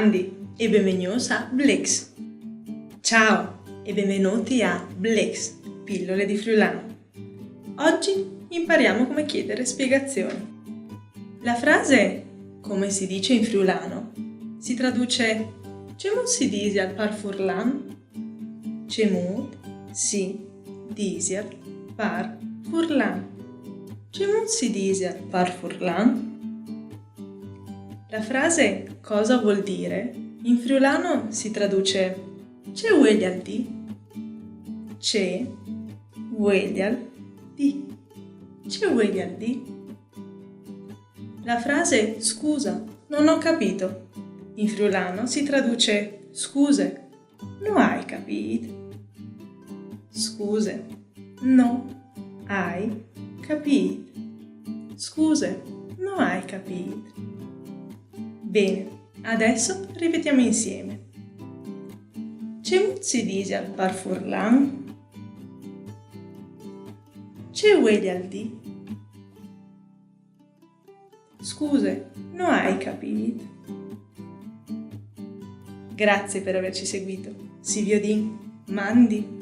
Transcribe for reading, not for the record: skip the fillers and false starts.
Mandi e benvenuti a Blix. Ciao e benvenuti a Blix, pillole di friulano. Oggi impariamo come chiedere spiegazioni. La frase "come si dice in friulano" si traduce "Cemut si dice al par furlan?" Cemut si dice al par furlan. Cemut si dice al par furlan? La frase "cosa vuol dire" in friulano si traduce "Ce vuoi al di?" Ce vuoi al di? Ce vuoi al di? La frase "scusa, non ho capito" in friulano si traduce "scuse, non hai capito?" Scuse, no hai capito. Scuse, non hai capito. Bene, adesso ripetiamo insieme. Cemut si dice al par furlan? Ce vuoi al di? Scuse, non hai capito. Grazie per averci seguito. Si vio di Mandi.